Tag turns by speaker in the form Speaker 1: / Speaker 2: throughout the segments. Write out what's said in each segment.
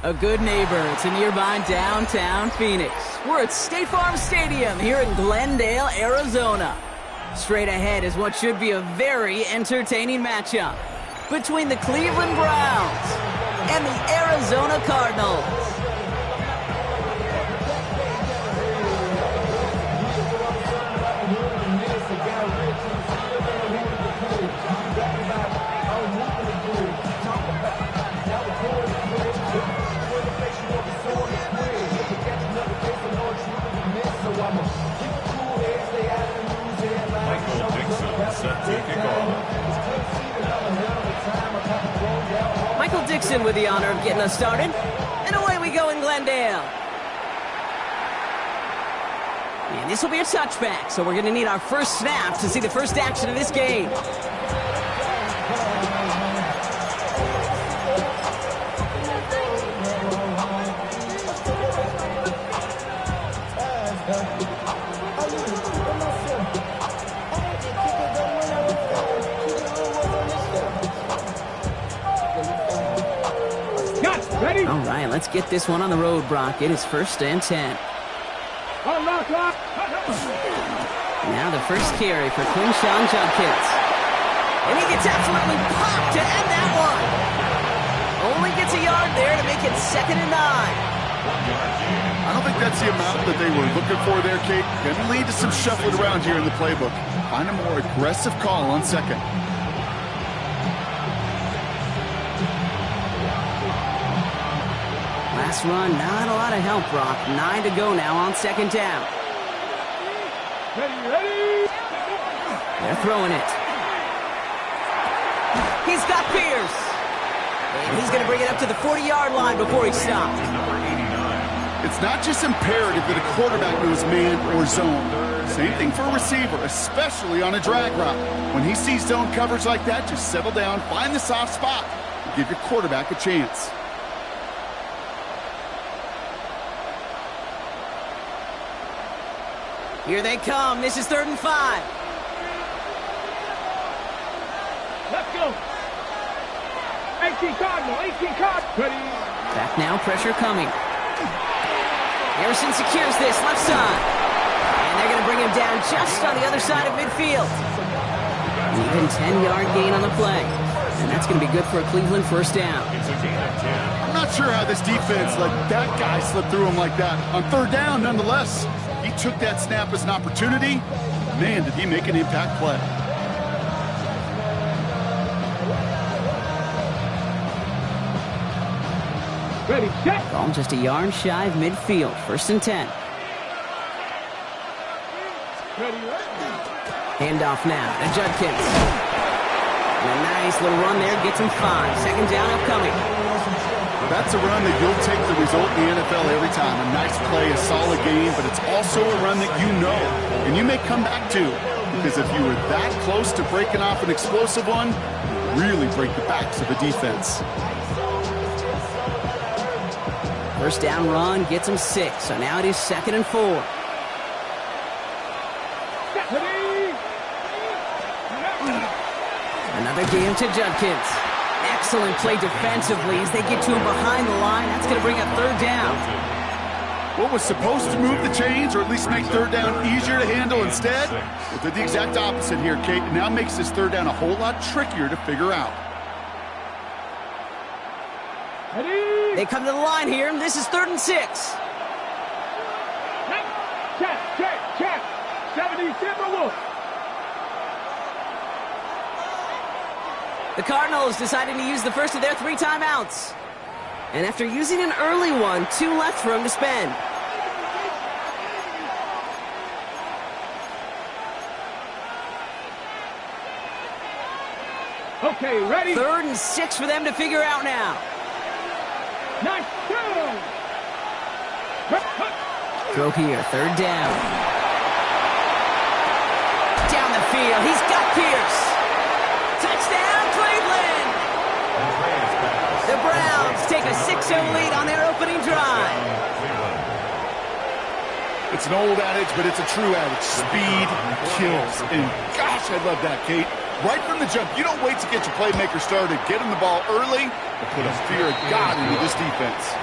Speaker 1: A good neighbor to nearby downtown Phoenix. We're at State Farm Stadium here in Glendale, Arizona. Straight ahead is what should be a very entertaining matchup between the Cleveland Browns and the Arizona Cardinals. Michael Dixon with the honor of getting us started. And away we go in Glendale. And this will be a touchback, so we're going to need our first snap to see the first action of this game. All right, let's get this one on the road, Brock. It is 1st and 10. Now the first carry for Quinshon Judkins. And he gets absolutely popped to end that one. Only gets a yard there to make it 2nd and 9.
Speaker 2: I don't think that's the amount that they were looking for there, Kate. Going to lead to some shuffling around here in the playbook. Find a more aggressive call on 2nd.
Speaker 1: Last run, not a lot of help, Brock. 9 to go now on 2nd down.
Speaker 3: Ready.
Speaker 1: They're throwing it. He's got Pierce. And he's going to bring it up to the 40-yard line before he stops.
Speaker 2: It's not just imperative that a quarterback knows man or zone. Same thing for a receiver, especially on a drag route. When he sees zone coverage like that, just settle down, find the soft spot, and give your quarterback a chance.
Speaker 1: Here they come. This is 3rd and 5.
Speaker 3: Let's go. 18 Cardinal. Ready.
Speaker 1: Back now, pressure coming. Harrison secures this left side. And they're going to bring him down just on the other side of midfield. Even 10-yard gain on the play. And that's going to be good for a Cleveland 1st down.
Speaker 2: I'm not sure how this defense let that guy slip through him like that. On 3rd down, nonetheless. He took that snap as an opportunity. Man, did he make an impact play.
Speaker 3: Ready, set.
Speaker 1: Ball just a yard shy of midfield. 1st and 10.
Speaker 3: Ready.
Speaker 1: Handoff now to Judkins. And a nice little run there gets him 5. 2nd down upcoming.
Speaker 2: That's a run that you'll take the result in the NFL every time. A nice play, a solid game, but it's also a run that you know and you may come back to. Because if you were that close to breaking off an explosive one, you really break the backs of the defense.
Speaker 1: 1st down run gets him 6. So now it is 2nd and 4. Another game to Judkins. Excellent play defensively as they get to him behind the line. That's going to bring up 3rd down.
Speaker 2: What was supposed to move the chains or at least make 3rd down easier to handle instead? Well, did the exact opposite here, Kate. It now makes this 3rd down a whole lot trickier to figure out.
Speaker 3: Ready.
Speaker 1: They come to the line here, and this is 3rd and 6.
Speaker 3: Check. 77 Wolf.
Speaker 1: The Cardinals decided to use the first of their 3 timeouts. And after using an early one, 2 left for him to spend.
Speaker 3: Okay, ready.
Speaker 1: 3rd and 6 for them to figure out now.
Speaker 3: Nice.
Speaker 1: Throw here, 3rd down. Down the field, he's got Pierce. Touchdown, Cleveland! The Browns take a 6-0 lead on their opening drive.
Speaker 2: It's an old adage, but it's a true adage. Speed kills. And gosh, I love that, Kate. Right from the jump, you don't wait to get your playmaker started. Get him the ball early and put a fear of God into this defense.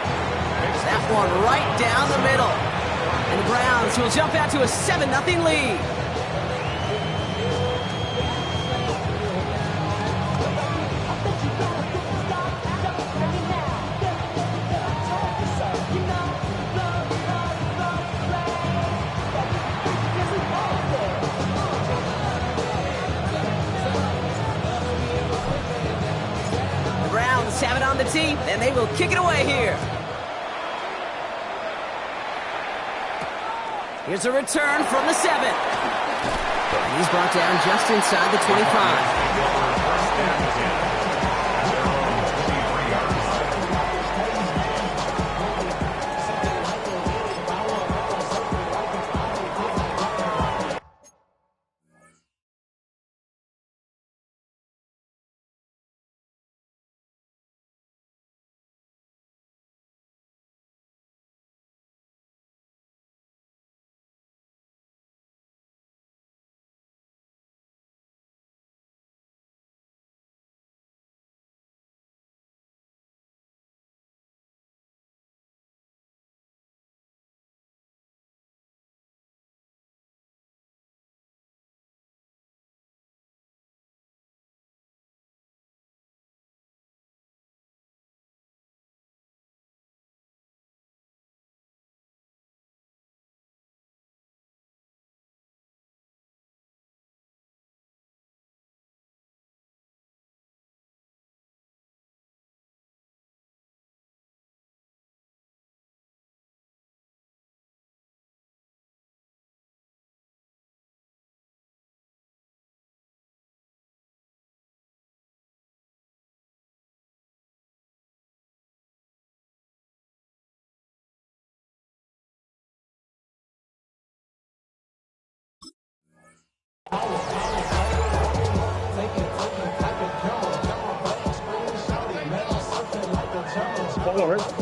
Speaker 1: That one right down the middle. And the Browns will jump out to a 7-0 lead. The Browns have it on the tee, and they will kick it away here. Here's a return from the 7. And he's brought down just inside the 25.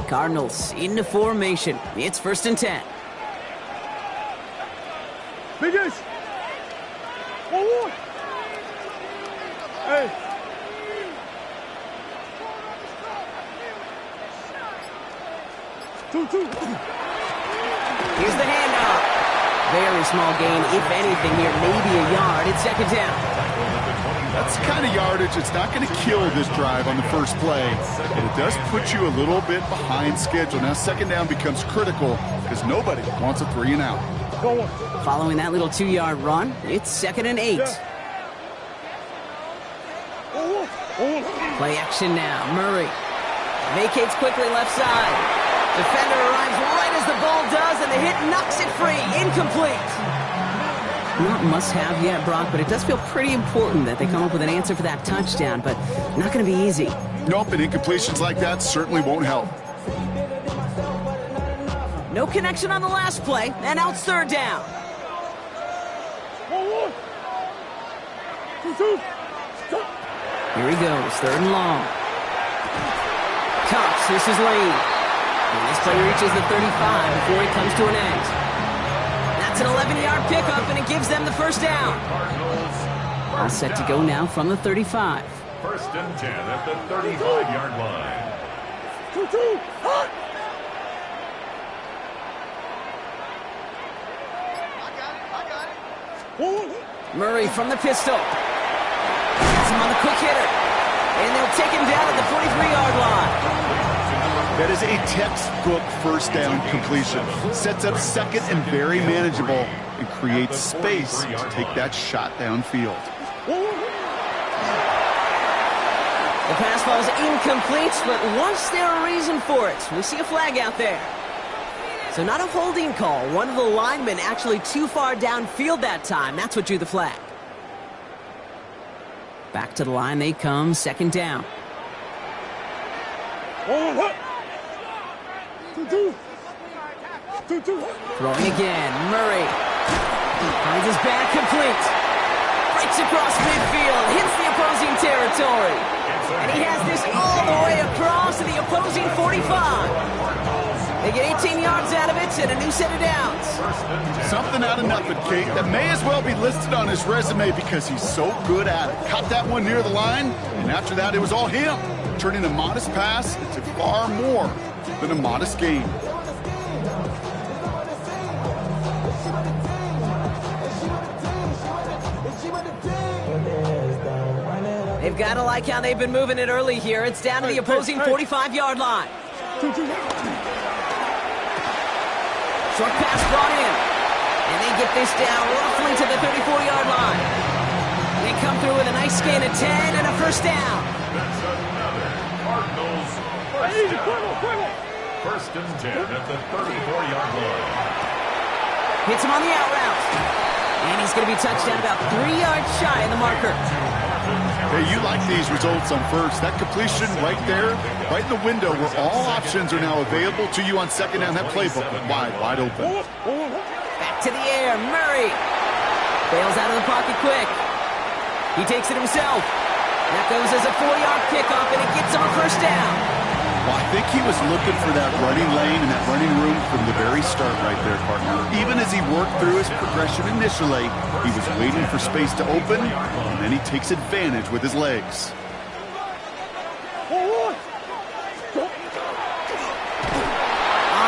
Speaker 1: Cardinals into formation. It's 1st and 10.
Speaker 3: Biggest. Forward. Hey. Two.
Speaker 1: Here's the handoff. Very small gain, if anything here, maybe a yard. It's 2nd down.
Speaker 2: That's the kind of yardage that's not going to kill this drive on the first play. And it does put you a little bit behind schedule. Now 2nd down becomes critical because nobody wants a 3-and-out.
Speaker 1: Following that little 2-yard run, it's 2nd and 8. Play action now. Murray vacates quickly left side. Defender arrives right as the ball does, and the hit knocks it free. Incomplete. Not must-have yet, Brock, but it does feel pretty important that they come up with an answer for that touchdown, but not going to be easy.
Speaker 2: Nope, and incompletions like that certainly won't help.
Speaker 1: No connection on the last play, and now it's 3rd down. Here he goes, 3rd and long. Cox, this is lane. And this play reaches the 35 before he comes to an end. That's an 11-yard pickup, and it gives them the 1st down. All set to go now from the 35.
Speaker 4: 1st and 10 at the 35-yard line.
Speaker 3: Hot.
Speaker 1: Murray from the pistol. Gets him on the quick hitter. And they'll take him down at the 43-yard line.
Speaker 2: That is a textbook 1st down completion. Sets up 2nd and very manageable and creates space to take that shot downfield.
Speaker 1: The pass ball is incomplete, but was there a reason for it? We see a flag out there. So not a holding call. One of the linemen actually too far downfield that time. That's what drew the flag. Back to the line they come, 2nd down. Throwing again, Murray. Finds his back complete. Breaks across midfield, hits the opposing territory. And he has this all the way across to the opposing 45. They get 18 yards out of it and a new set of downs.
Speaker 2: Something out of nothing, Kate. That may as well be listed on his resume because he's so good at it. Caught that one near the line, and after that, it was all him. Turning a modest pass into far more than a modest gain.
Speaker 1: They've got to like how they've been moving it early here. It's down to the opposing 45-yard line. Short pass brought in. And they get this down roughly to the 34-yard line. They come through with a nice gain of 10 and a first down.
Speaker 4: That's another Cardinals first down. First and 10 at the 34-yard line.
Speaker 1: Hits him on the out route. And he's going to be touched down about 3 yards shy of the marker.
Speaker 2: Hey, you like these results on first. That completion right there, right in the window where all options are now available to you on second down. That playbook wide open.
Speaker 1: Back to the air, Murray. Bails out of the pocket quick. He takes it himself. That goes as a 4-yard kickoff, and it gets him a first down.
Speaker 2: Well, I think he was looking for that running lane and that running room from the very start right there, partner. Even as he worked through his progression initially, he was waiting for space to open, and then he takes advantage with his legs.
Speaker 1: On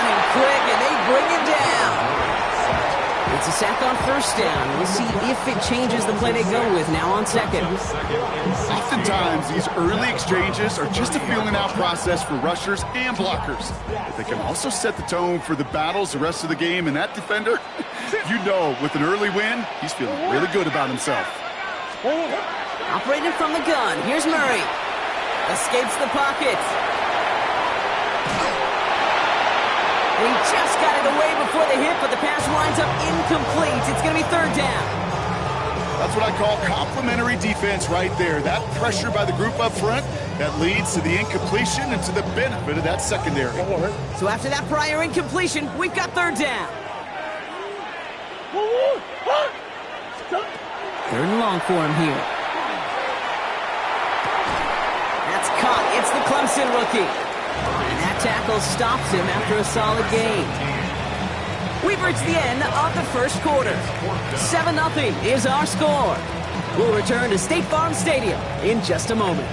Speaker 1: him quick, and they bring him down. It's a sack on first down. We'll see if it changes the play they go with now on second.
Speaker 2: Oftentimes, these early exchanges are just a feeling out process for rushers and blockers. But they can also set the tone for the battles the rest of the game, and that defender, you know, with an early win, he's feeling really good about himself.
Speaker 1: Operating from the gun, here's Murray. Escapes the pocket. He just got it away before the hit, but the pass winds up incomplete. It's going to be third down.
Speaker 2: That's what I call complimentary defense right there. That pressure by the group up front, that leads to the incompletion and to the benefit of that secondary.
Speaker 1: So after that prior incompletion, we've got third down. Third and long for him here. That's caught. It's the Clemson rookie. And that tackle stops him after a solid gain. We've reached the end of the first quarter. 7-0 is our score. We'll return to State Farm Stadium in just a moment.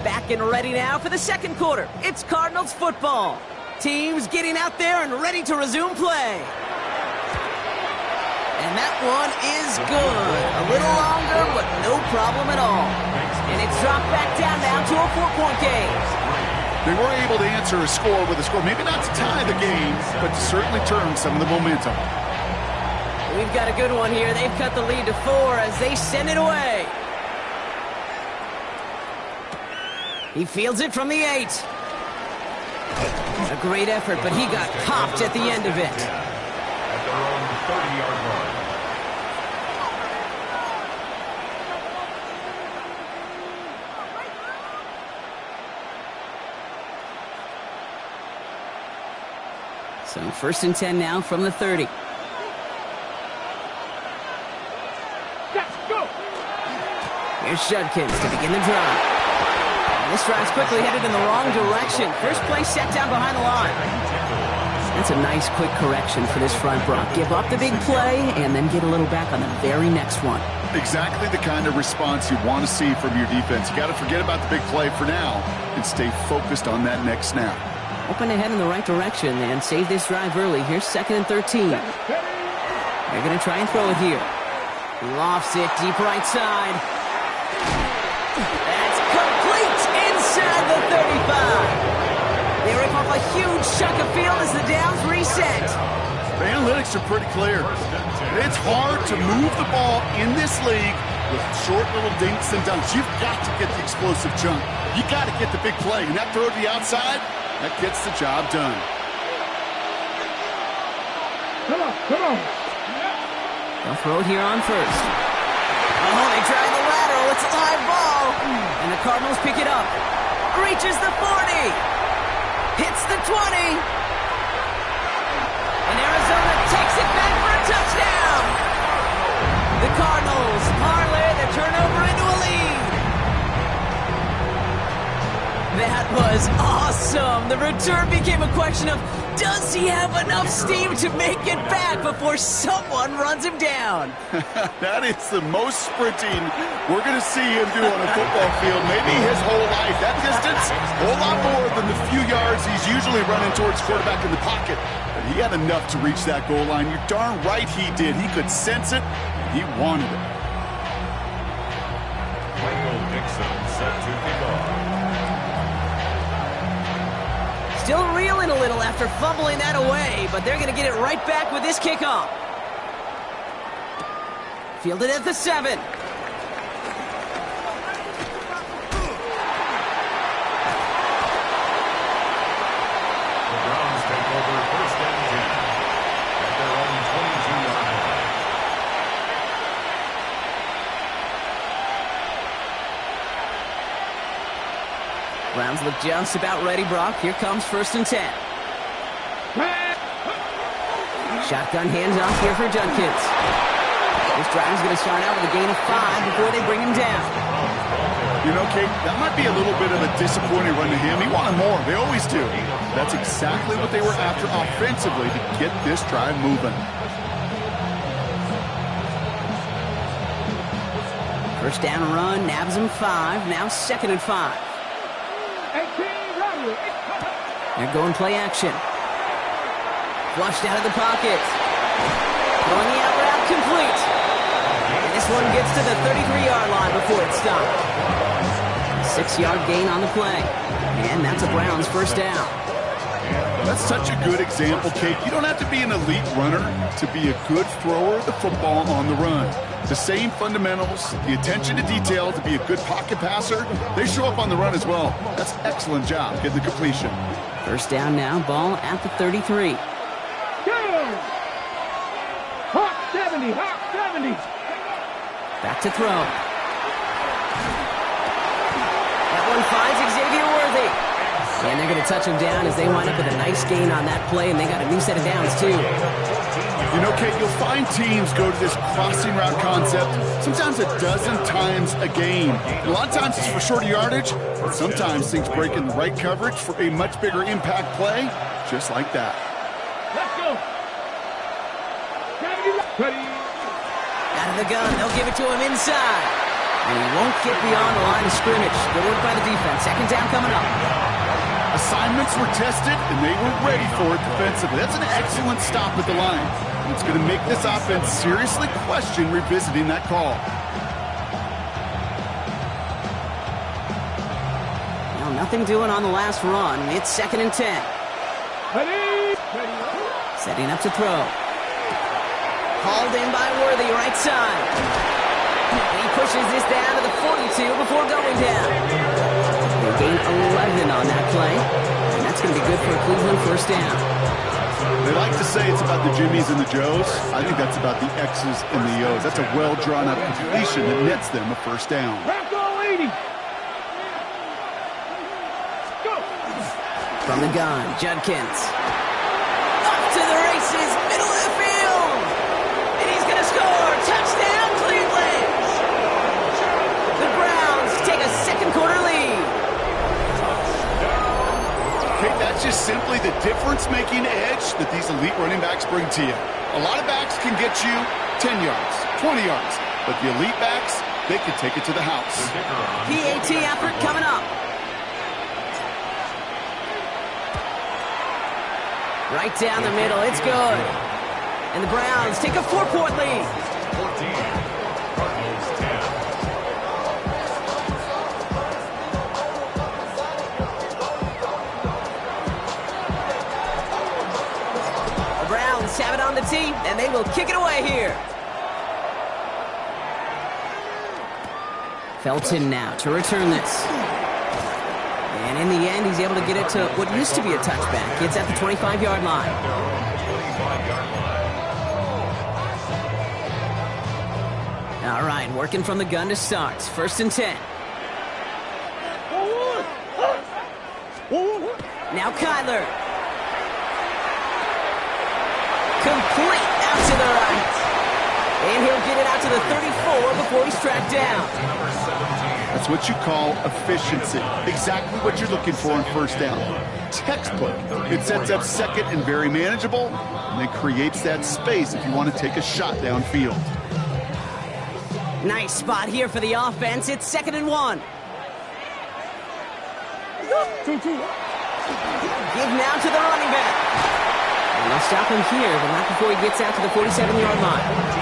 Speaker 1: Back and ready now for the second quarter. It's Cardinals football. Teams getting out there and ready to resume play. And that one is good. A little longer, but no problem at all. And it's dropped back down to a 4-point game.
Speaker 2: They were able to answer a score with a score, maybe not to tie the game, but to certainly turn some of the momentum.
Speaker 1: We've got a good one here. They've cut the lead to 4 as they send it away. He fields it from the 8. A great effort, but he got popped at the end of it.
Speaker 4: At their own 30-yard line.
Speaker 1: So first and 10 now from the 30. Here's Judkins to begin the drive. And this drive's quickly headed in the wrong direction. First play set down behind the line. That's a nice quick correction for this front, Brock. Give up the big play and then get a little back on the very next one.
Speaker 2: Exactly the kind of response you want to see from your defense. You got to forget about the big play for now and stay focused on that next snap.
Speaker 1: Open ahead in the right direction and save this drive early. Here's second and 13. They're going to try and throw it here. Lofts it deep right side. That's complete inside the 35. They rip off a huge chunk of field as the downs reset.
Speaker 2: The analytics are pretty clear. It's hard to move the ball in this league with short little dinks and dunks. You've got to get the explosive chunk. You got to get the big play. And that throw to the outside, that gets the job done.
Speaker 3: Come on.
Speaker 1: They'll throw it here on first. Oh, they drive the lateral. It's a live ball. And the Cardinals pick it up. Reaches the 40. Hits the 20. And Arizona takes it back for a touchdown. The Cardinals parlay the turnover into a lead. That was awesome. The return became a question of, does he have enough steam to make it back before someone runs him down?
Speaker 2: That is the most sprinting we're going to see him do on a football field, maybe his whole life. That distance, a whole lot more than the few yards he's usually running towards quarterback in the pocket. But he had enough to reach that goal line. You're darn right he did. He could sense it. He wanted it.
Speaker 4: Michael Dixon set to kick off.
Speaker 1: Still reeling a little after fumbling that away, but they're going to get it right back with this kickoff. Fielded at the 7.
Speaker 4: The Browns take over first and 10 at their own 22-yard line.
Speaker 1: Browns look just about ready, Brock. Here comes first and 10. Shotgun handoff here for Judkins. This drive's going to start out with a gain of 5 before they bring him down.
Speaker 2: You know, Kate, that might be a little bit of a disappointing run to him. He wanted more. They always do. That's exactly what they were after offensively to get this drive moving.
Speaker 1: First down run, nabs him 5. Now second and 5. They're going play action. Flushed out of the pocket. Throwing the out route complete. And this one gets to the 33-yard line before it's stopped. 6-yard gain on the play. And that's a Browns first down.
Speaker 2: That's such a good example, Kate. You don't have to be an elite runner to be a good thrower of the football on the run. The same fundamentals, the attention to detail to be a good pocket passer, they show up on the run as well. That's an excellent job getting the completion.
Speaker 1: First down now, ball at the 33.
Speaker 3: Hawk 70, Hawk 70.
Speaker 1: Back to throw. That one finds Xavier Worthy. And they're going to touch him down as they wind up with a nice gain on that play, and they got a new set of downs, too.
Speaker 2: You know, Kate, you'll find teams go to this crossing route concept sometimes a dozen times a game. And a lot of times it's for shorter yardage, but sometimes things break in the right coverage for a much bigger impact play, just like that.
Speaker 3: Let's go. Ready.
Speaker 1: Out of the gun, they'll give it to him inside. And he won't get beyond the line of scrimmage. Good work by the defense. Second down coming up.
Speaker 2: Assignments were tested, and they were ready for it defensively. That's an excellent stop at the line. And it's going to make this offense seriously question revisiting that call.
Speaker 1: Well, nothing doing on the last run. It's second and 10.
Speaker 3: Ready.
Speaker 1: Setting up to throw. Hauled in by Worthy, right side. And he pushes this down to the 42 before going down. They gain 11 on that play. And that's going to be good for a Cleveland first down.
Speaker 2: They like to say it's about the Jimmies and the Joes. I think that's about the X's and the O's. That's a well-drawn-up completion that nets them a first down.
Speaker 3: Bronco 80. Go.
Speaker 1: From the gun, Judkins. Up to the races, middle of the field. And he's going to score. Touchdown, Cleveland. The Browns take a second quarter lead.
Speaker 2: Okay, that's just simply the difference-making edge that these elite running backs bring to you. A lot of backs can get you 10 yards, 20 yards, but the elite backs, they can take it to the house.
Speaker 1: PAT effort coming up. Right down the middle, it's good. And the Browns take a 4-point lead.
Speaker 4: 14, Cardinals 10.
Speaker 1: The Browns have it on the tee, and they will kick it away here. Felton now to return this. And in the end, he's able to get it to what used to be a touchback. It's at the 25-yard line.
Speaker 4: 25-yard line.
Speaker 1: All right, working from the gun to start. First and 10. Now Kyler. Complete out to the right. And he'll get it out to the 34 before he's tracked down.
Speaker 2: That's what you call efficiency. Exactly what you're looking for on first down. Textbook. It sets up second and very manageable, and then creates that space if you want to take a shot downfield.
Speaker 1: Nice spot here for the offense. It's 2nd and 1. Give now to the running back. And they'll stop him here, but not before he gets out to the 47-yard line.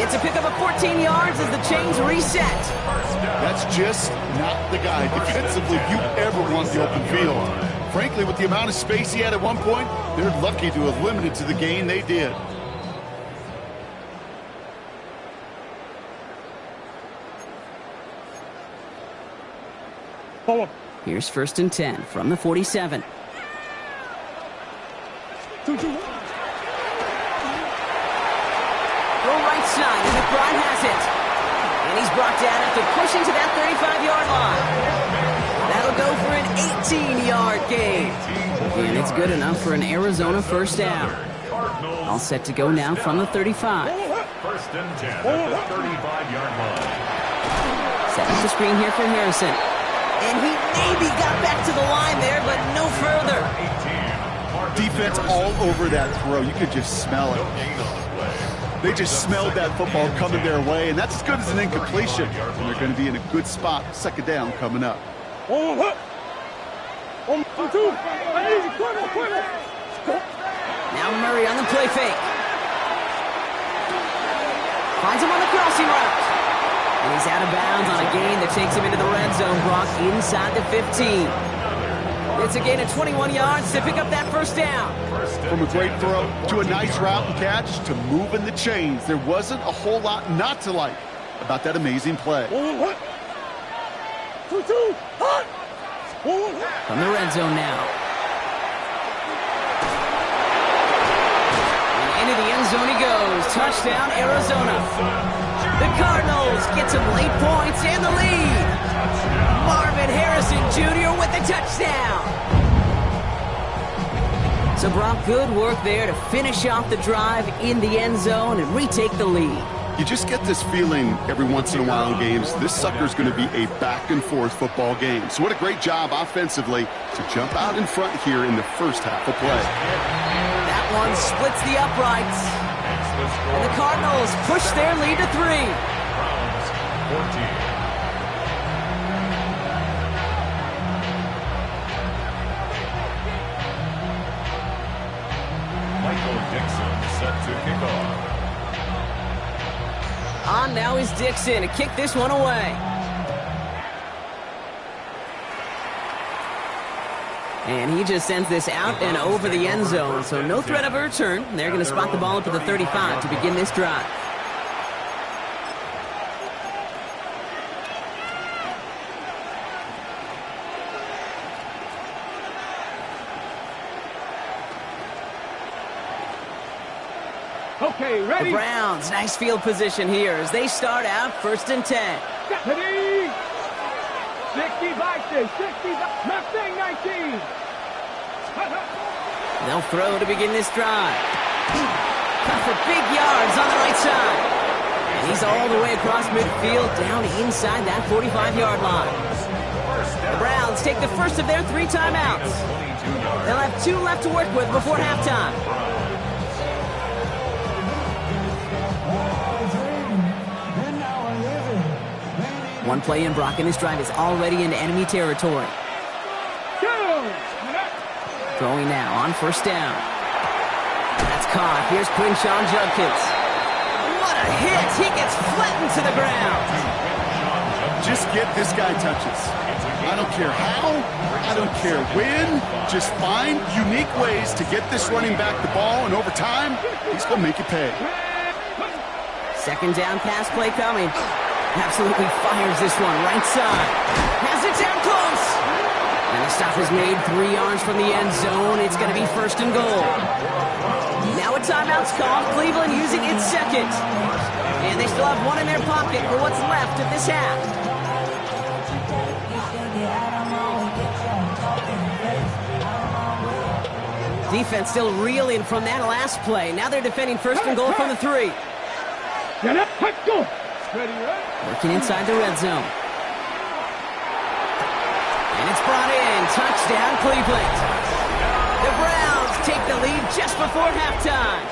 Speaker 1: It's a pickup of 14 yards as the chains reset.
Speaker 2: That's just not the guy defensively you ever want the open field. Frankly, with the amount of space he had at one point, they're lucky to have limited to the gain they did.
Speaker 1: Here's 1st and 10 from the 47. Throw right side as McBride has it. And he's brought down after pushing to that 35-yard line. That'll go for an 18-yard gain. And it's good enough for an Arizona first down. All set to go now from the 35.
Speaker 4: 1st and 10 at the 35-yard line.
Speaker 1: Set up the screen here for Harrison. And he maybe got back to the line there, but no further.
Speaker 2: Defense all over that throw. You could just smell it. They just smelled that football coming their way, and that's as good as an incompletion. And they're going to be in a good spot. 2nd down coming up.
Speaker 1: Now Murray on the play fake. Finds him on the crossing route. And he's out of bounds on a gain that takes him into the red zone, Brock, inside the 15. It's a gain of 21 yards to pick up that first down.
Speaker 2: From a great throw to a nice route and catch to moving the chains, there wasn't a whole lot not to like about that amazing play.
Speaker 1: From the red zone now. And into the end zone he goes. Touchdown, Arizona. The Cardinals get some late points and the lead. Marvin Harrison Jr. with the touchdown. So Brock, good work there to finish off the drive in the end zone and retake the lead.
Speaker 2: You just get this feeling every once in a while in games, this sucker's going to be a back-and-forth football game. So what a great job offensively to jump out in front here in the first half of play.
Speaker 1: That one splits the uprights. And the Cardinals push their lead to 3.
Speaker 4: Browns 14. Michael Dixon set to kick off.
Speaker 1: On now is Dixon to kick this one away. And he just sends this out and over the end zone, so no threat of a return. They're going to spot the ball up at the 35 to begin this drive.
Speaker 3: Okay, ready?
Speaker 1: The Browns, nice field position here as they start out 1st and 10.
Speaker 3: Ready? 60 back there, 60 back. Mustang 19.
Speaker 1: They'll throw to begin this drive. Cut for big yards on the right side. And he's all the way across midfield down inside that 45-yard line. The Browns take the first of their 3 timeouts. They'll have 2 left to work with before halftime. One play in, Brock, and this drive is already into enemy territory. Throwing now on 1st down. That's caught. Here's Quinshawn Judkins. What a hit! He gets flattened to the ground.
Speaker 2: Just get this guy touches. I don't care how, I don't care when. Just find unique ways to get this running back the ball, and over time, he's going to make you pay.
Speaker 1: 2nd down pass play coming. Absolutely fires this one right side. Has it down close. And the stop is made 3 yards from the end zone. It's going to be 1st and goal. Now a timeout's called. Cleveland using its 2nd. And they still have 1 in their pocket for what's left of this half. Defense still reeling from that last play. Now they're defending 1st and goal from the 3.
Speaker 3: Get up, let's go. Ready, right?
Speaker 1: Working inside the red zone. Touchdown, Cleveland. The Browns take the lead just before halftime.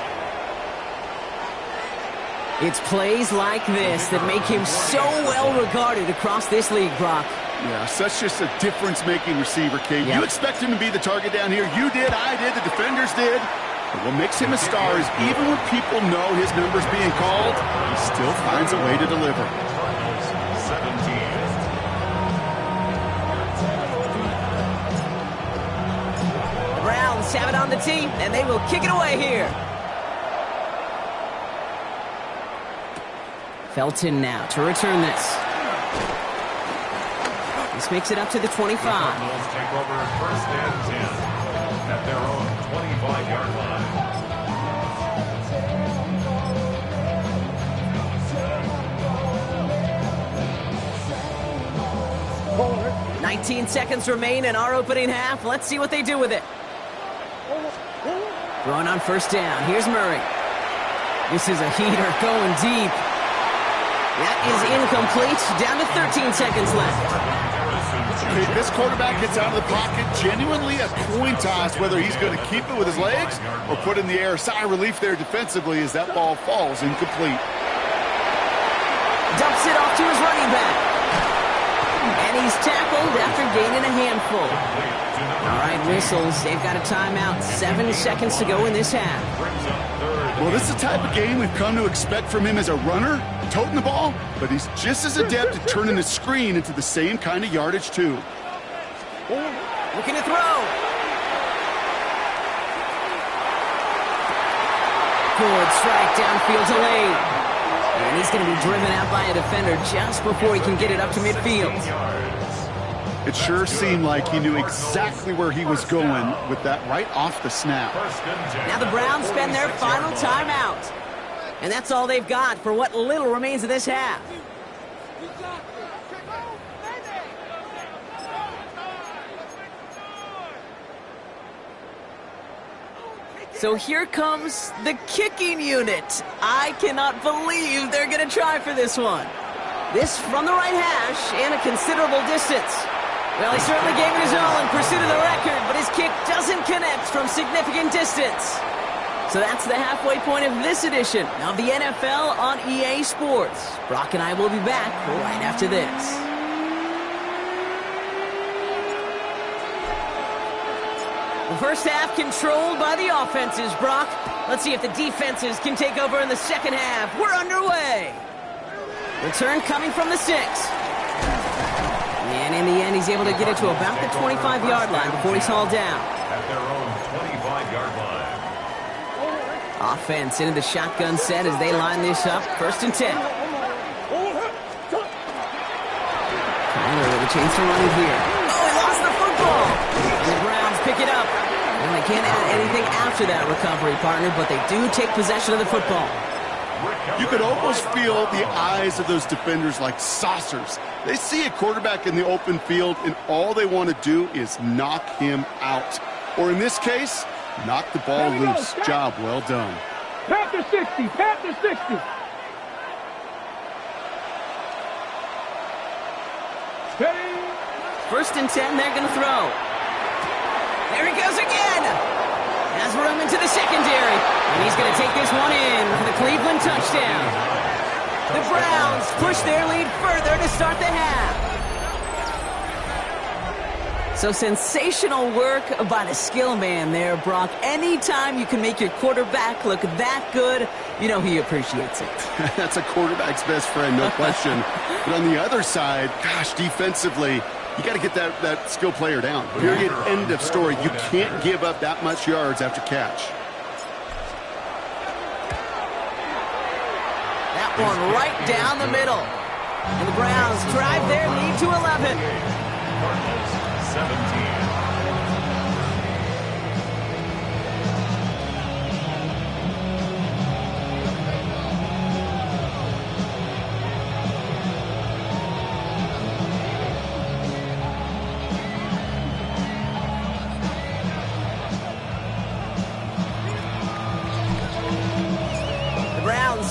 Speaker 1: It's plays like this that make him so well regarded across this league, Brock.
Speaker 2: Yeah, such just a difference-making receiver, Kate.
Speaker 1: Yep.
Speaker 2: You expect him to be the target down here. You did, I did, the defenders did. But what makes him a star is even when people know his number's being called, he still finds a way to deliver.
Speaker 4: 17.
Speaker 1: The Browns have it on the team, and they will kick it away here. Felton now to return this. This makes it up to the 25.
Speaker 4: The Cardinals take over 1st and 10 at their own 25-yard line.
Speaker 1: 19 seconds remain in our opening half. Let's see what they do with it. Throwing on 1st down. Here's Murray. This is a heater going deep. That is incomplete. Down to 13 seconds left.
Speaker 2: Okay, this quarterback gets out of the pocket, genuinely a coin toss whether he's going to keep it with his legs or put it in the air. Sigh of relief there defensively as that ball falls incomplete.
Speaker 1: Dumps it off to his running back. And he's tackled after gaining a handful. All right, whistles. They've got a timeout. 7 seconds to go in this half.
Speaker 2: Well, this is the type of game we've come to expect from him as a runner, toting the ball, but he's just as adept at turning the screen into the same kind of yardage, too.
Speaker 1: Looking to throw. Good strike downfield to late. And he's going to be driven out by a defender just before he can get it up to midfield.
Speaker 2: It sure seemed like he knew exactly where he was going with that right off the snap.
Speaker 1: Now the Browns spend their final timeout. And that's all they've got for what little remains of this half. So here comes the kicking unit. I cannot believe they're going to try for this one. This from the right hash and a considerable distance. Well, he certainly gave it his all in pursuit of the record, but his kick doesn't connect from significant distance. So that's the halfway point of this edition of the NFL on EA Sports. Brock and I will be back right after this. The first half controlled by the offenses, Brock. Let's see if the defenses can take over in the second half. We're underway. Return coming from the 6. And in the end, he's able to get it to about the 25-yard line before he's hauled down.
Speaker 4: At their own 25-yard line.
Speaker 1: Offense into the shotgun set as they line this up. 1st and 10. Kyler with a chance to run it here. Oh, he lost the football. And the Browns pick it up. And they can't add anything after that recovery, partner, but they do take possession of the football.
Speaker 2: You could almost feel the eyes of those defenders like saucers. They see a quarterback in the open field, and all they want to do is knock him out. Or in this case, knock the ball loose. Job well done.
Speaker 3: Panther 60, Panther 60. Steady.
Speaker 1: 1st and 10, they're going to throw. There he goes again. Has room into the secondary. And he's going to take this one in for the Cleveland touchdown. The Browns push their lead further to start the half. So sensational work by the skill man there, Brock. Anytime you can make your quarterback look that good, you know he appreciates it.
Speaker 2: That's a quarterback's best friend, no question. But on the other side, gosh, defensively, you got to get that skill player down. Period, end of story. You can't give up that much yards after catch.
Speaker 1: That one right down the middle. And the Browns drive their lead to 11.
Speaker 4: Cardinals 17.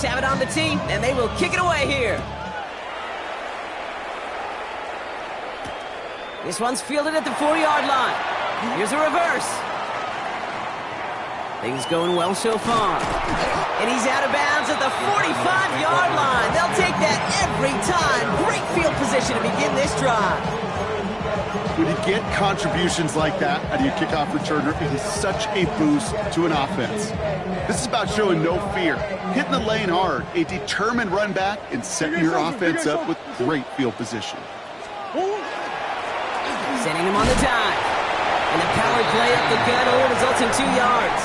Speaker 1: Have it on the team, and they will kick it away here. This one's fielded at the 4-yard line. Here's a reverse. Things going well so far. And he's out of bounds at the 45-yard line. They'll take that every time. Great field position to begin this drive.
Speaker 2: When you get contributions like that out of your kickoff returner, it is such a boost to an offense. This is about showing no fear, hitting the lane hard, a determined run back, and setting your offense up with great field position.
Speaker 1: Sending him on the dive. And the power play up the gut hole results in 2 yards.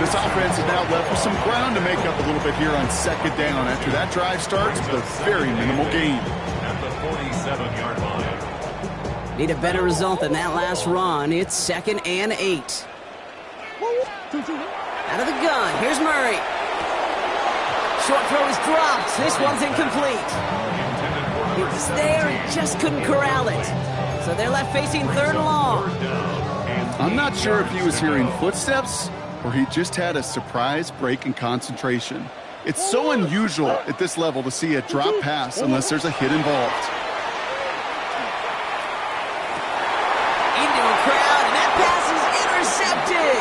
Speaker 2: This offense is now left with some ground to make up a little bit here on second down after that drive starts with a very minimal gain.
Speaker 4: At the 47-yard line.
Speaker 1: Need a better result than that last run. It's 2nd and 8. Out of the gun, here's Murray. Short throw is dropped. This one's incomplete. He was there and just couldn't corral it. So they're left facing 3rd and long.
Speaker 2: I'm not sure if he was hearing footsteps or he just had a surprise break in concentration. It's so unusual at this level to see a drop pass unless there's a hit involved.
Speaker 1: Into a crowd, and that pass is intercepted.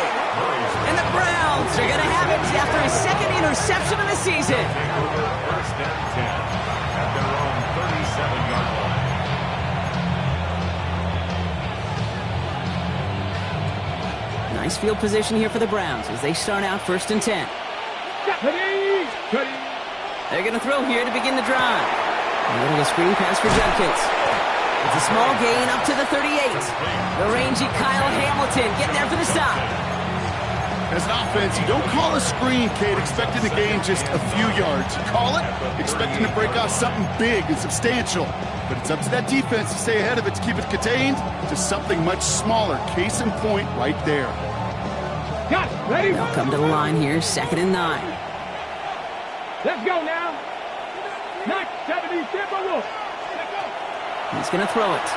Speaker 1: And the Browns are going to have it after his 2nd interception of the season.
Speaker 4: 1st and 10 at their own 37-yard line.
Speaker 1: Nice field position here for the Browns as they start out 1st and 10. They're going to throw here to begin the drive. A little screen pass for Judkins. It's a small gain up to the 38. The rangy Kyle Hamilton getting there for the stop.
Speaker 2: As an offense, you don't call a screen, Kate, expecting to gain just a few yards. You call it expecting to break off something big and substantial. But it's up to that defense to stay ahead of it, to keep it contained to something much smaller. Case in point right there.
Speaker 3: Got it. Ready?
Speaker 1: They'll come to the line here, 2nd and 9.
Speaker 3: Let's go now. 970 Timberwolves.
Speaker 1: He's going to throw it.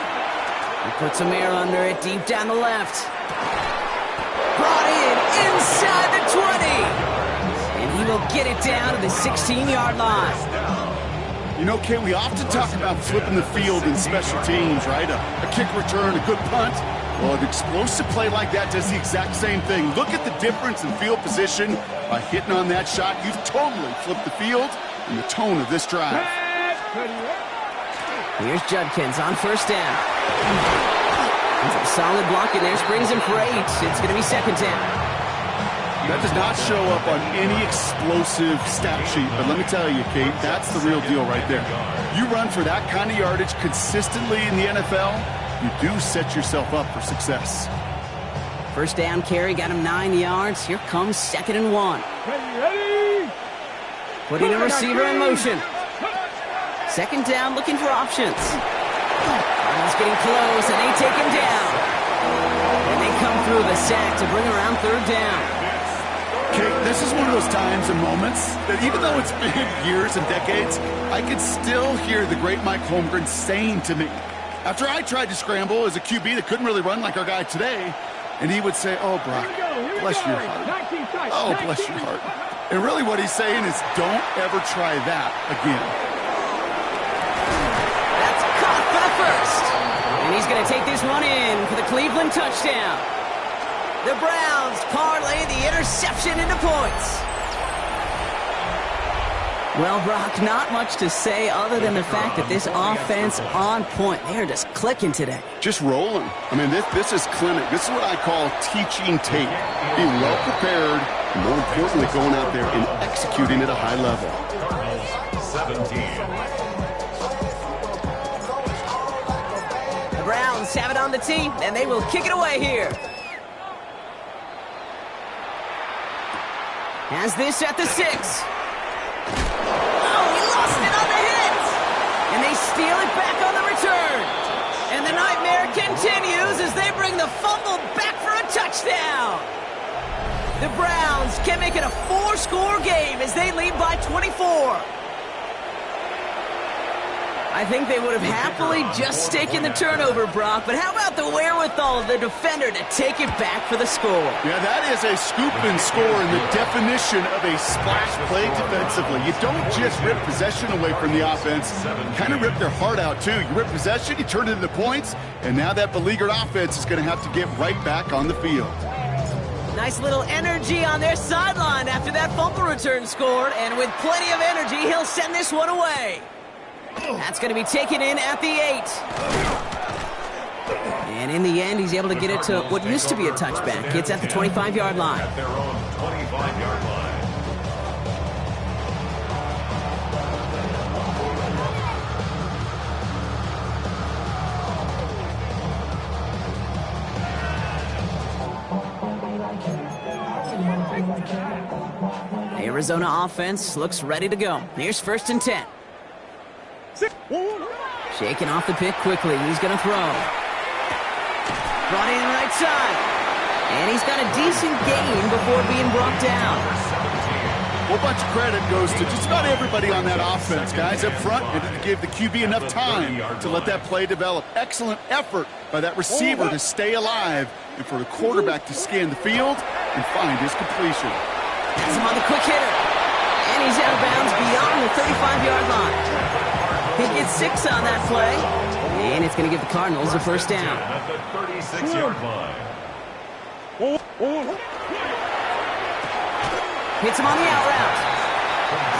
Speaker 1: He puts some air under it deep down the left. Brought in inside the 20. And he will get it down to the 16-yard line.
Speaker 2: You know, Kate, we often talk about flipping the field in special teams, right? A kick return, a good punt. Well, an explosive play like that does the exact same thing. Look at the difference in field position. By hitting on that shot, you've totally flipped the field and the tone of this drive.
Speaker 1: Here's Judkins on 1st down. And some solid blocking there, springs him for 8. It's going to be 2nd down.
Speaker 2: That does not show up on any explosive stat sheet, but let me tell you, Kate, that's the real deal right there. You run for that kind of yardage consistently in the NFL, you do set yourself up for success.
Speaker 1: 1st down carry got him 9 yards. Here comes 2nd and 1.
Speaker 3: Ready?
Speaker 1: Putting a receiver in motion. 2nd down, looking for options. Cardinals getting close, and they take him down. And they come through the sack to bring around 3rd down.
Speaker 2: Kate, this is one of those times and moments that even though it's been years and decades, I could still hear the great Mike Holmgren saying to me, after I tried to scramble as a QB that couldn't really run like our guy today, and he would say, "Oh, Brock, bless your heart. Oh, bless your heart." And really what he's saying is, don't ever try that again.
Speaker 1: That's caught for the 1st. And he's going to take this one in for the Cleveland touchdown. The Browns parlay the interception into points. Well, Brock, not much to say other than the fact that this offense on point. They're just clicking today.
Speaker 2: Just rolling. I mean, this is clinic. This is what I call teaching tape. Being well prepared, and more importantly, going out there and executing at a high level.
Speaker 4: 17.
Speaker 1: The Browns have it on the tee, and they will kick it away here. Has this at the 6. And they steal it back on the return. And the nightmare continues as they bring the fumble back for a touchdown. The Browns can make it a 4-score game as they lead by 24. I think they would have happily just taken the turnover, Brock, but how about the wherewithal of the defender to take it back for the score?
Speaker 2: Yeah, that is a scoop and score in the definition of a splash play defensively. You don't just rip possession away from the offense. You kind of rip their heart out, too. You rip possession, you turn it into points, and now that beleaguered offense is going to have to get right back on the field.
Speaker 1: Nice little energy on their sideline after that fumble return scored, and with plenty of energy, he'll send this one away. That's going to be taken in at the 8. And in the end, he's able to get it to what used to be a touchback. It's at the 25-yard line.
Speaker 4: At their own 25-yard line.
Speaker 1: The Arizona offense looks ready to go. Here's 1st and 10. Shaking off the pick quickly. He's going to throw. Brought in right side. And he's got a decent gain before being brought down.
Speaker 2: A whole bunch of credit goes to just about everybody on that offense. Guys up front, and gave the QB enough time to let that play develop. Excellent effort by that receiver to stay alive and for the quarterback to scan the field and find his completion.
Speaker 1: Has him on the quick hitter. And he's out of bounds beyond the 35-yard line. He gets 6 on that play. And it's going to give the Cardinals a 1st down.
Speaker 4: At the 36-yard line.
Speaker 1: Hits him on the out route.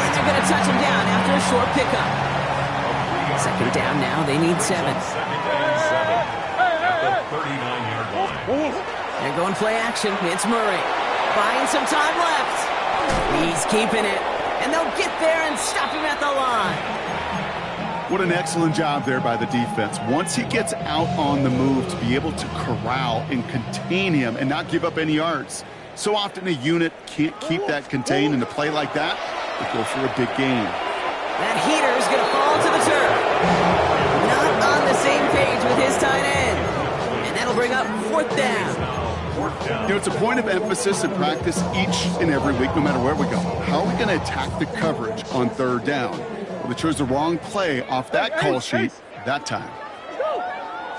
Speaker 1: And they're going to touch him down after a short pickup. 2nd down now. They need 7.
Speaker 4: 2nd and 7. At the 39-yard line.
Speaker 1: They're going play action. It's Murray. Buying some time left. He's keeping it. And they'll get there and stop him at the line.
Speaker 2: What an excellent job there by the defense. Once he gets out on the move, to be able to corral and contain him and not give up any yards. So often a unit can't keep that contained, and a play like that will go for a big gain.
Speaker 1: That heater is going to fall to the turf. Not on the same page with his tight end. And that'll bring up 4th down.
Speaker 2: You know, it's a point of emphasis in practice each and every week, no matter where we go. How are we going to attack the coverage on 3rd down? Well, they chose the wrong play off that call sheet that time.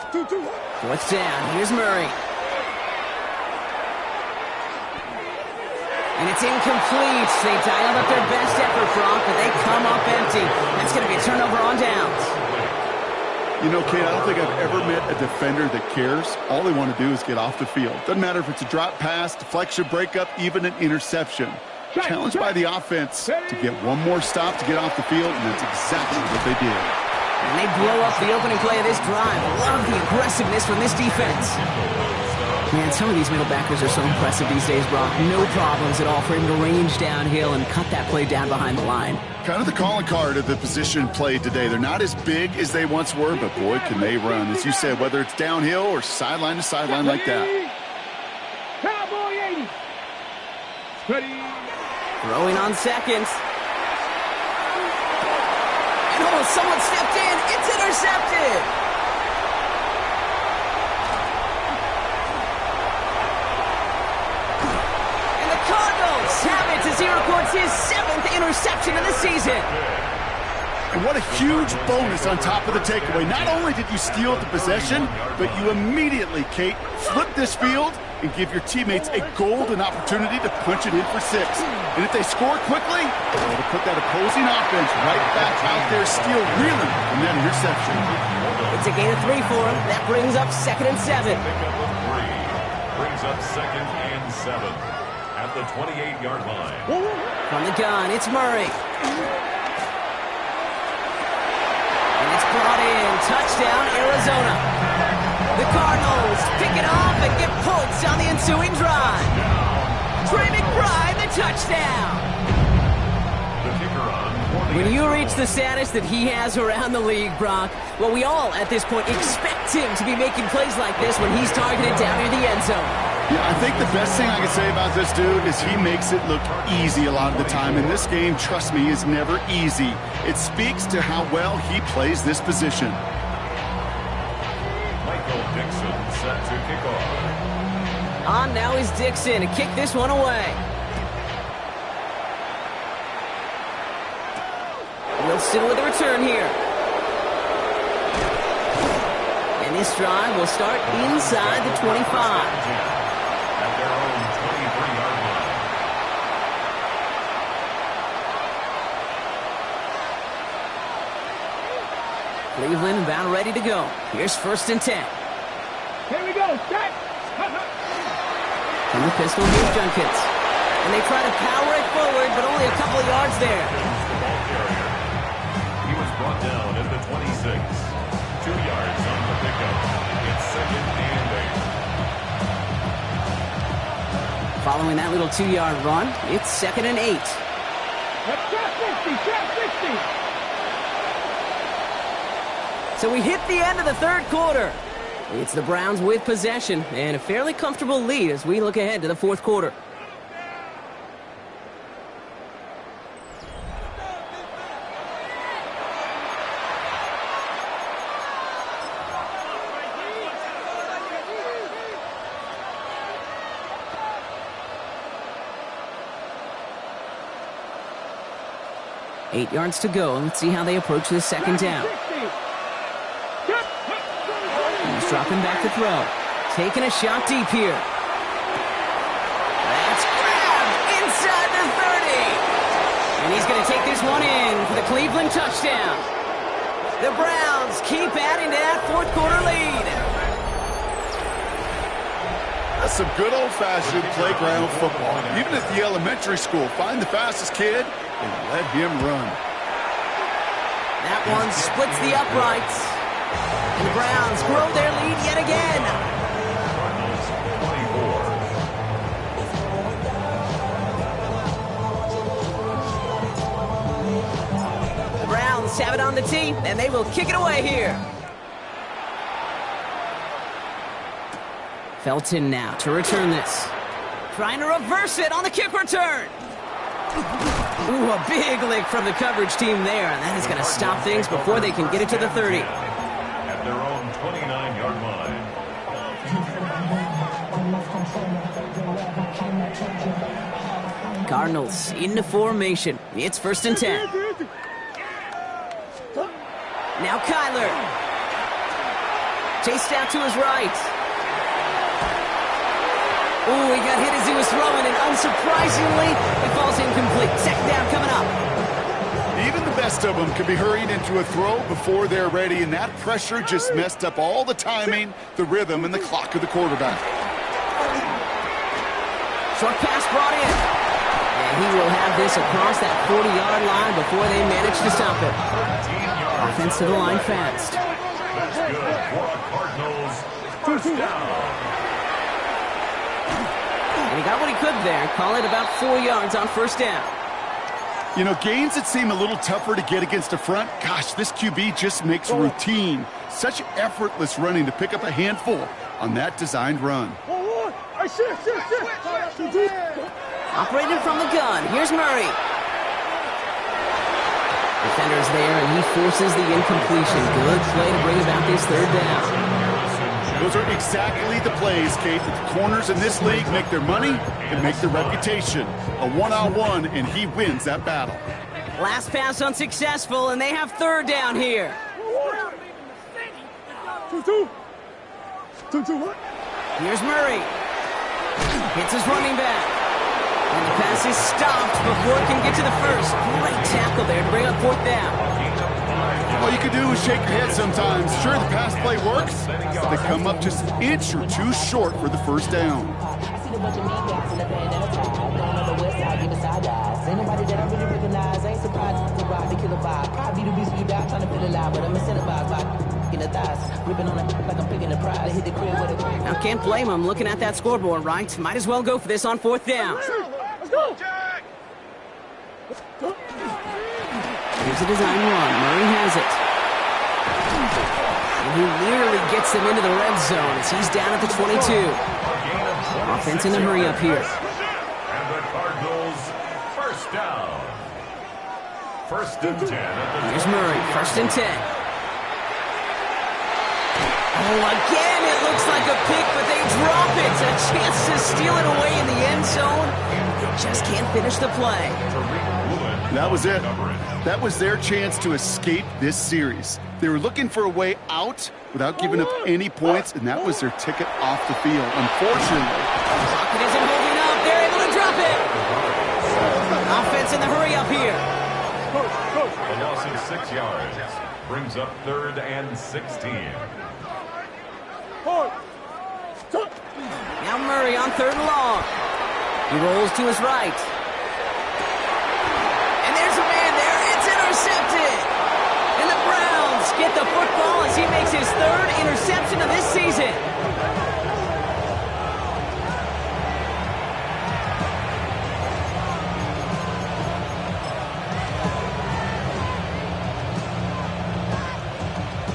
Speaker 1: 4th down. Here's Murray. And it's incomplete. They dialed up their best effort, Brock, but they come up empty. That's going to be a turnover on downs.
Speaker 2: You know, Kate, I don't think I've ever met a defender that cares. All they want to do is get off the field. Doesn't matter if it's a drop pass, deflection, breakup, even an interception. Challenged by the offense to get one more stop to get off the field, and that's exactly what they did.
Speaker 1: And they blow up the opening play of this drive. Love the aggressiveness from this defense. Man, some of these middle backers are so impressive these days, Brock. No problems at all for him to range downhill and cut that play down behind the line.
Speaker 2: Kind of the calling card of the position played today. They're not as big as they once were, but boy, can they run. As you said, whether it's downhill or sideline to sideline like that.
Speaker 3: Cowboy 80. Ready.
Speaker 1: Throwing on 2nd. And oh, someone stepped in. It's intercepted. And the Cardinals have it as he records his 7th interception of the season.
Speaker 2: And what a huge bonus on top of the takeaway. Not only did you steal the possession, but you immediately, Kate, flip this field and give your teammates a golden opportunity to punch it in for 6. And if they score quickly, it'll put that opposing offense right back out there, still reeling from that interception.
Speaker 1: It's a gain of 3 for him. That brings up 2nd and 7.
Speaker 4: Pick up of 3. Brings up 2nd and 7 at the 28-yard line.
Speaker 1: From the gun, it's Murray. And it's brought in. Touchdown, Arizona. The Cardinals pick it off and get points on the ensuing drive. Trey McBride, the touchdown.
Speaker 4: The kicker on.
Speaker 1: When you reach the status that he has around the league, Brock, well, we all at this point expect him to be making plays like this when he's targeted down near the end zone.
Speaker 2: Yeah, I think the best thing I can say about this dude is he makes it look easy a lot of the time. And this game, trust me, is never easy. It speaks to how well he plays this position.
Speaker 4: Michael Dixon set to kick off.
Speaker 1: On now is Dixon to kick this one away. Wilson with a return here. This drive will start inside the 25.
Speaker 4: At their own 23-yard line.
Speaker 1: Cleveland about ready to go. Here's 1st and 10.
Speaker 3: Here we go. Set.
Speaker 1: From the pistol, here's Junkins. And they try to power it forward, but only a couple of yards there.
Speaker 4: He was brought down at the 26. 2 yards on the pickup. It's 2nd and 8.
Speaker 1: Following that little 2-yard run, it's 2nd and 8.
Speaker 3: Let's get 60. Get 60.
Speaker 1: So we hit the end of the 3rd quarter. It's the Browns with possession and a fairly comfortable lead as we look ahead to the 4th quarter. Eight yards to go, and let's see how they approach this 2nd down. He's dropping back to throw. Taking a shot deep here. That's grabbed inside the 30. And he's going to take this one in for the Cleveland touchdown. The Browns keep adding to that 4th quarter lead.
Speaker 2: That's some good old-fashioned playground football. Even at the elementary school, find the fastest kid and let him run.
Speaker 1: That one splits the uprights. And the Browns grow their lead yet again.
Speaker 4: Cardinals 24.
Speaker 1: The Browns have it on the tee, and they will kick it away here. Felton now to return this. Trying to reverse it on the kick return. Ooh, a big lick from the coverage team there, and that is going to stop things before they can get it to the 30.
Speaker 4: At their own 29-yard line.
Speaker 1: Cardinals into formation. It's 1st and 10. Now Kyler. Chased out to his right. Ooh, he got hit as he was throwing, and unsurprisingly, it falls incomplete. 2nd down coming up.
Speaker 2: Even the best of them can be hurried into a throw before they're ready, and that pressure just messed up all the timing, the rhythm, and the clock of the quarterback.
Speaker 1: Short pass brought in. And he will have this across that 40-yard line before they manage to stop it. Offense to the line fast.
Speaker 4: That's good for a Cardinals first down.
Speaker 1: And he got what he could there. Call it about 4 yards on 1st down.
Speaker 2: You know, games that seem a little tougher to get against a front, gosh, this QB just makes routine. Such effortless running to pick up a handful on that designed run.
Speaker 1: Operated from the gun. Here's Murray. Defender's there, and he forces the incompletion. Good play to bring about this 3rd down.
Speaker 2: Those are exactly the plays, Kate, that the corners in this league make their money and make their reputation. A one-on-one, and he wins that battle.
Speaker 1: Last pass unsuccessful, and they have 3rd down here.
Speaker 3: 2-2.
Speaker 1: Here's Murray. Hits his running back. And the pass is stopped before it can get to the 1st. Great tackle there to bring up 4th down.
Speaker 2: All you can do is shake your head sometimes. Sure, the pass play works. They come up just an inch or two short for the 1st down.
Speaker 1: Now, can't blame him looking at that scoreboard, right? Might as well go for this on 4th down. Here's a design run. Murray has it. And he nearly gets them into the red zone as he's down at the 22. Offense in the hurry up here.
Speaker 4: And the Cardinals first down. 1st and 10.
Speaker 1: Here's Murray. 1st and 10. Oh, again, it looks like a pick, but they drop it. A chance to steal it away in the end zone. They just can't finish the play.
Speaker 2: That was it. That was their chance to escape this series. They were looking for a way out, without giving up any points, and that was their ticket off the field. Unfortunately,
Speaker 1: Pocket isn't holding up. They're able to drop it. Offense in the hurry up here.
Speaker 4: A loss of 6 yards brings up 3rd and 16.
Speaker 1: Now Murray on 3rd and long. He rolls to his right. And there's a man there. It's intercepted. And the Browns get the football as he makes his 3rd interception of this season.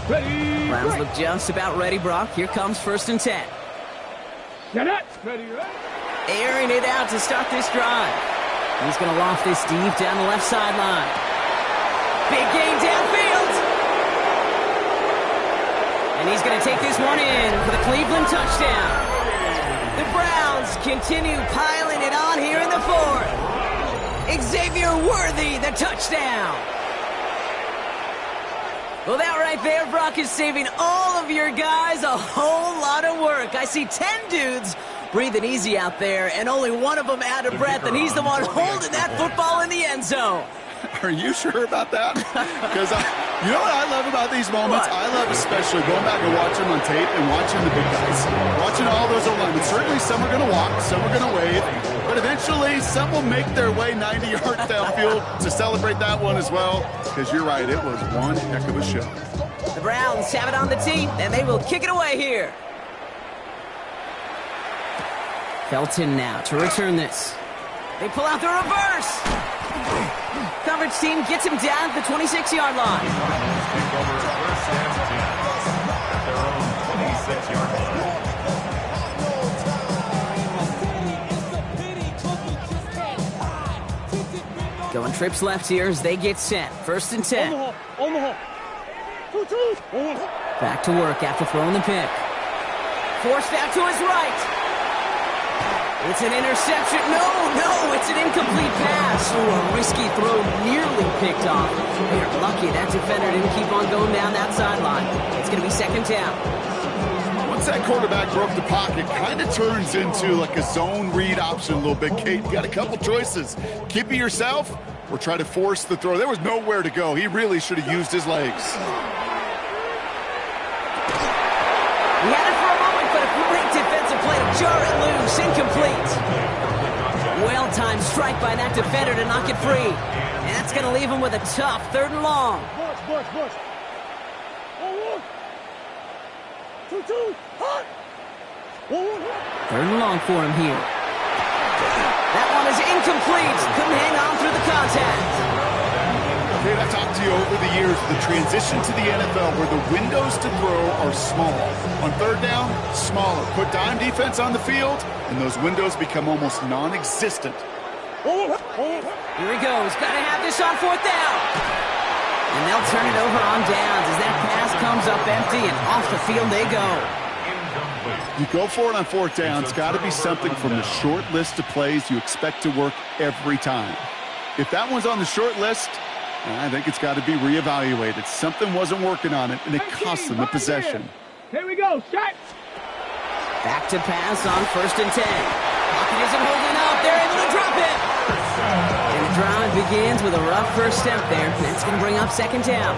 Speaker 3: Ready.
Speaker 1: Browns look just about ready, Brock. Here comes 1st and 10.
Speaker 3: Get it. Ready.
Speaker 1: Airing it out to start this drive. He's going to loft this deep down the left sideline. Big gain downfield. And he's going to take this one in for the Cleveland touchdown. The Browns continue piling it on here in the 4th. Xavier Worthy, the touchdown. Well, that right there, Brock, is saving all of your guys a whole lot of work. I see 10 dudes breathing easy out there, and only one of them out of breath, and he's the one holding that football in the end zone.
Speaker 2: are you sure about that? Because you know what I love about these moments?
Speaker 1: What?
Speaker 2: I love especially going back and watching on tape and watching the big guys. Watching all those alignments. Certainly some are going to walk, some are going to wave, but eventually some will make their way 90 yards downfield to celebrate that one as well. Because you're right, it was one heck of a show.
Speaker 1: The Browns have it on the tee, and they will kick it away here. Felton now to return this. They pull out the reverse. Coverage team gets him down at the 26-yard line.
Speaker 4: Take over 1st and 10 at their own 26-yard line.
Speaker 1: Going trips left here as they get set. 1st and 10. Back to work after throwing the pick. Forced out to his right. It's an interception. No, it's an incomplete pass. Ooh, a risky throw nearly picked off. They're lucky that defender didn't keep on going down that sideline. It's going to be 2nd down.
Speaker 2: Once that quarterback broke the pocket, kind of turns into like a zone read option a little bit. Kate, you got a couple choices. Keep it yourself or try to force the throw. There was nowhere to go. He really should have used his legs.
Speaker 1: He had it for a moment, but a great defensive play to jar it loose. Incomplete. Well-timed strike by that defender to knock it free. And that's going to leave him with a tough 3rd and long.
Speaker 3: Push. 2-2. Hot.
Speaker 1: 3rd and long for him here. That one is incomplete. Couldn't hang on through the contact.
Speaker 2: Kate, I've talked to you over the years of the transition to the NFL where the windows to throw are small. On 3rd down, smaller. Put dime defense on the field, and those windows become almost non-existent.
Speaker 1: Here he goes. Got to have this on 4th down. And they'll turn it over on downs as that pass comes up empty, and off the field they go.
Speaker 2: You go for it on 4th down. It's got to be something from the short list of plays you expect to work every time. If that one's on the short list, I think it's got to be reevaluated. Something wasn't working on it, and it cost them the possession.
Speaker 3: Here we go. Shot.
Speaker 1: Back to pass on 1st and 10. Pocket isn't holding up. They're able to drop it. And the drive begins with a rough first step there. That's going to bring up 2nd down.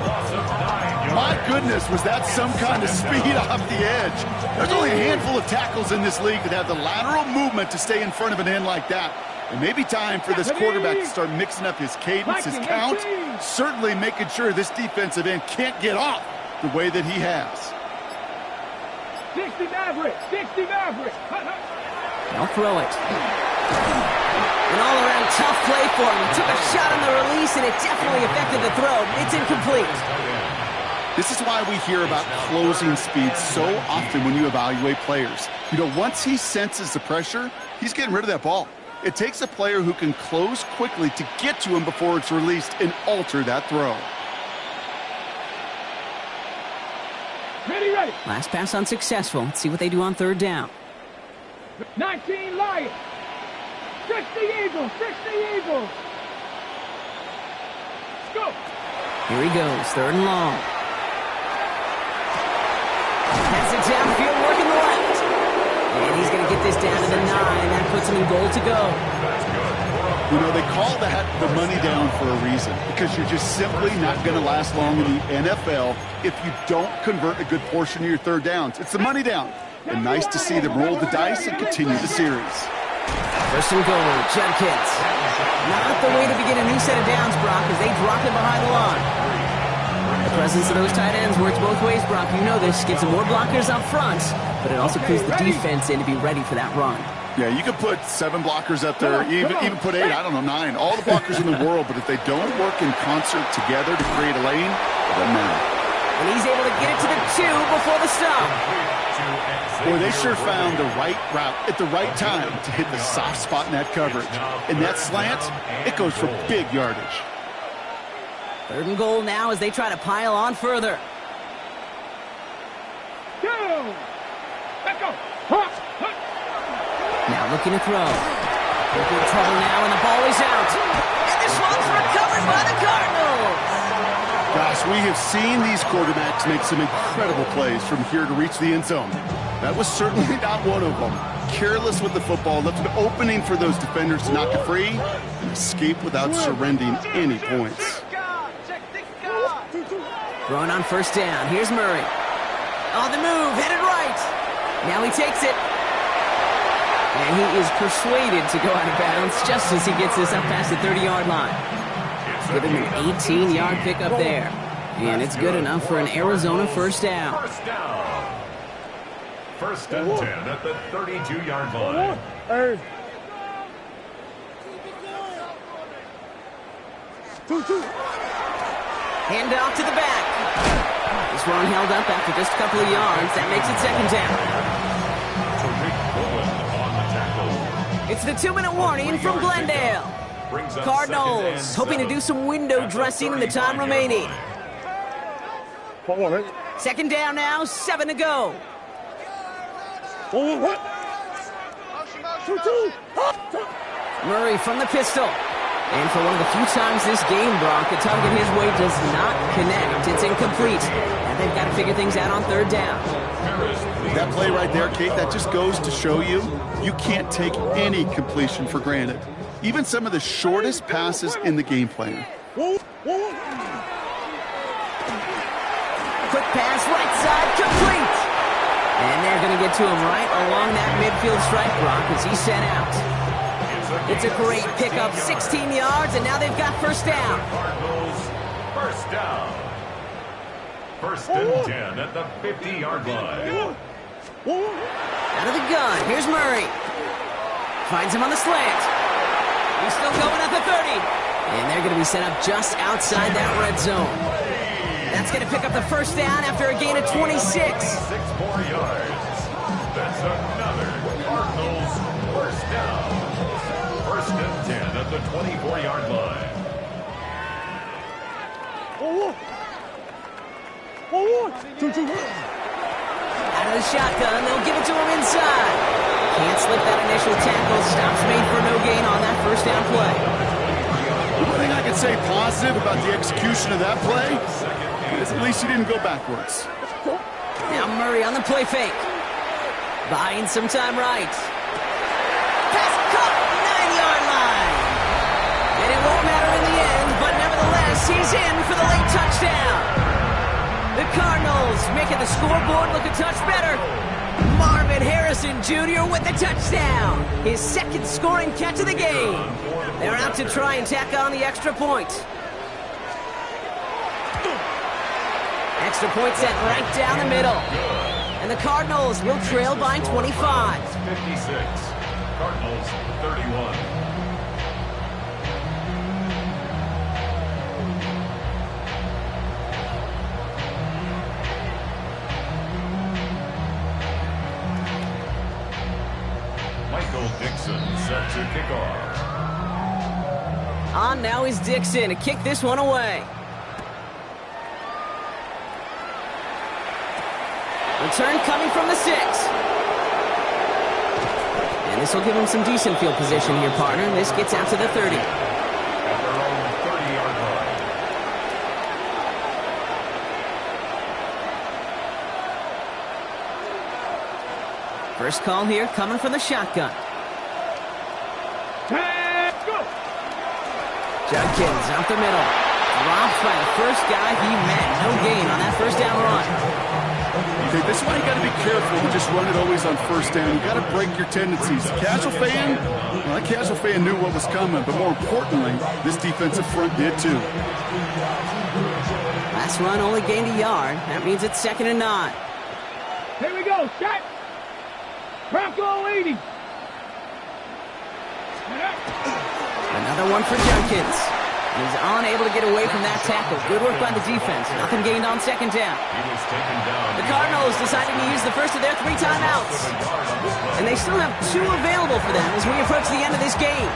Speaker 2: My goodness, was that some kind of speed off the edge? There's only a handful of tackles in this league that have the lateral movement to stay in front of an end like that. It may be time for this quarterback to start mixing up his cadence, his count, certainly making sure this defensive end can't get off the way that he has.
Speaker 3: 60 Maverick.
Speaker 1: They'll throw it. An all-around tough play for him. He took a shot on the release, and it definitely affected the throw. It's incomplete.
Speaker 2: This is why we hear about closing speed so often when you evaluate players. You know, once he senses the pressure, he's getting rid of that ball. It takes a player who can close quickly to get to him before it's released and alter that throw.
Speaker 3: Ready.
Speaker 1: Last pass unsuccessful. Let's see what they do on 3rd down.
Speaker 3: 19 Lions. 60 Eagles. Go.
Speaker 1: Here he goes. 3rd and long. Has it downfield, working the left. And he's going to get this down to the 9. That puts him in goal to go.
Speaker 2: You know, they call that the money down for a reason, because you're just simply not going to last long in the NFL if you don't convert a good portion of your third downs. It's the money down. And nice to see them roll the dice and continue the series.
Speaker 1: First and goal, Judkins. Not the way to begin a new set of downs, Brock, as they drop it behind the line. The presence of those tight ends works both ways, Brock. You know this. Gives them more blockers up front, but it also clues the defense in to be ready for that run.
Speaker 2: Yeah, you could put 7 blockers up there, even put 8, I don't know, 9. All the blockers in the world, but if they don't work in concert together to create a lane, it doesn't matter.
Speaker 1: And he's able to get it to the 2 before the stop.
Speaker 2: Boy, they sure found the right route at the right time to hit the soft spot in that coverage. And that slant, it goes for big yardage.
Speaker 1: Third and goal now as they try to pile on further.
Speaker 3: Let's go.
Speaker 1: Now looking to throw. Looking in trouble now, and the ball is out. And this one's recovered by the Cardinals.
Speaker 2: Gosh, we have seen these quarterbacks make some incredible plays from here to reach the end zone. That was certainly not one of them. Careless with the football, left an opening for those defenders to knock it free and escape without surrendering any points.
Speaker 1: Throwing on first down. Here's Murray. On the move, headed right. Now he takes it. And he is persuaded to go out of bounds just as he gets this up past the 30-yard line. Give him an 18-yard pickup there. And it's good enough for an Arizona first down.
Speaker 4: First and 10 at the 32-yard line.
Speaker 1: Hand off to the back. This one held up after just a couple of yards. That makes it second down. It's the 2-minute warning from Glendale. Cardinals hoping to do some window dressing in the time remaining. Second down now, 7 to go. Murray from the pistol. And for one of the few times this game, Brock, the target his way does not connect. It's incomplete. And they've got to figure things out on third down.
Speaker 2: That play right there, Kate, that just goes to show you can't take any completion for granted. Even some of the shortest passes in the game plan.
Speaker 1: Quick pass, right side, complete. And they're going to get to him right along that midfield stripe, Brock, as he's sent out. It's a great pickup, 16 yards, and now they've got first down.
Speaker 4: First down. First and 10 at the 50-yard line.
Speaker 1: Out of the gun, here's Murray. Finds him on the slant. He's still going at the 30. And they're going to be set up just outside that red zone. That's going to pick up the first down after a gain of 26.
Speaker 4: 6 more yards. That's another Cardinals first down. First and 10 at the 24-yard line.
Speaker 1: Out of the shotgun, they'll give it to him inside. Can't slip that initial tackle. Stops made for no gain on that first down play.
Speaker 2: One thing I can say positive about the execution of that play is at least he didn't go backwards.
Speaker 1: Now Murray on the play fake. Buying some time right. Pass caught, 9-yard line. And it won't matter in the end, but nevertheless, he's in for the late touchdown. The Cardinals making the scoreboard look a touch better. Marvin Harrison Jr. with the touchdown. His second scoring catch of the game. They're out to try and tack on the extra point. Extra point set right down the middle. And the Cardinals will trail by 25.
Speaker 4: 56. Cardinals 31. Michael Dixon set to kick off.
Speaker 1: On now is Dixon to kick this one away. Return coming from the 6. And this will give him some decent field position here, partner. This gets out to the 30.
Speaker 4: At their own 30-yard line.
Speaker 1: First call here coming from the shotgun.
Speaker 3: Go!
Speaker 1: Judkins up the middle. Dropped by the first guy he met. No gain on that first down run.
Speaker 2: Okay, this is why you got to be careful to just run it always on first down. You got to break your tendencies. Casual fan, well, that casual fan knew what was coming, but more importantly, this defensive front did too.
Speaker 1: Last run only gained a yard. That means it's 2nd and 9.
Speaker 3: Here we go, shot. Bronco 80.
Speaker 1: Another one for Judkins. He's unable to get away from that tackle. Good work by the defense. Nothing gained on 2nd down.
Speaker 4: He was taken down.
Speaker 1: The Cardinals deciding to use the first of their 3 timeouts. And they still have 2 available for them as we approach the end of this game.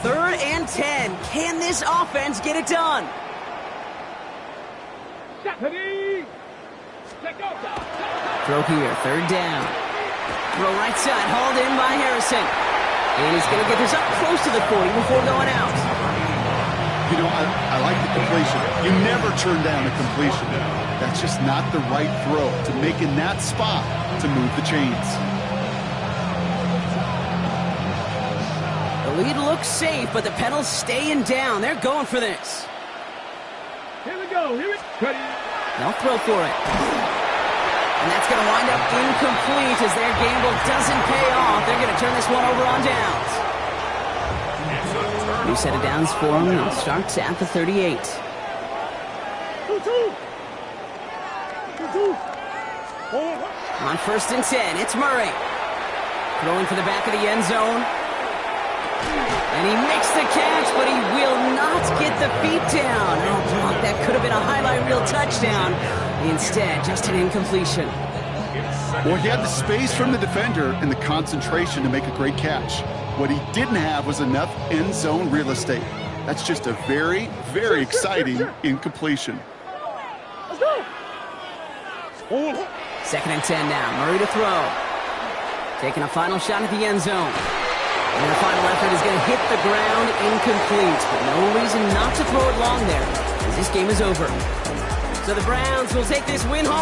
Speaker 1: Third and 10. Can this offense get it done?
Speaker 3: Ready? Let go.
Speaker 1: Throw here, 3rd down. Throw right side, hauled in by Harrison. And he's going to get this up close to the 40 before going out.
Speaker 2: You know, I like the completion. You never turn down a completion. That's just not the right throw to make in that spot to move the chains.
Speaker 1: The lead looks safe, but the pedals staying down. They're going for this.
Speaker 3: Here we go. Here we go. Ready?
Speaker 1: They'll throw for it. And that's going to wind up incomplete as their gamble doesn't pay off. They're going to turn this one over on downs. New set of downs for them. It starts at the 38.
Speaker 3: 2-2.
Speaker 1: On 1st and 10, it's Murray. Throwing for the back of the end zone. And he makes the catch, but he will not get the feet down. Oh, that could have been a highlight reel touchdown. Instead, just an incompletion.
Speaker 2: Well, he had the space from the defender and the concentration to make a great catch. What he didn't have was enough end zone real estate. That's just a very, very exciting incompletion.
Speaker 3: Let's go.
Speaker 1: 2nd and 10 now. Murray to throw. Taking a final shot at the end zone. And their final effort is going to hit the ground incomplete. But no reason not to throw it long there, as this game is over. So the Browns will take this win home.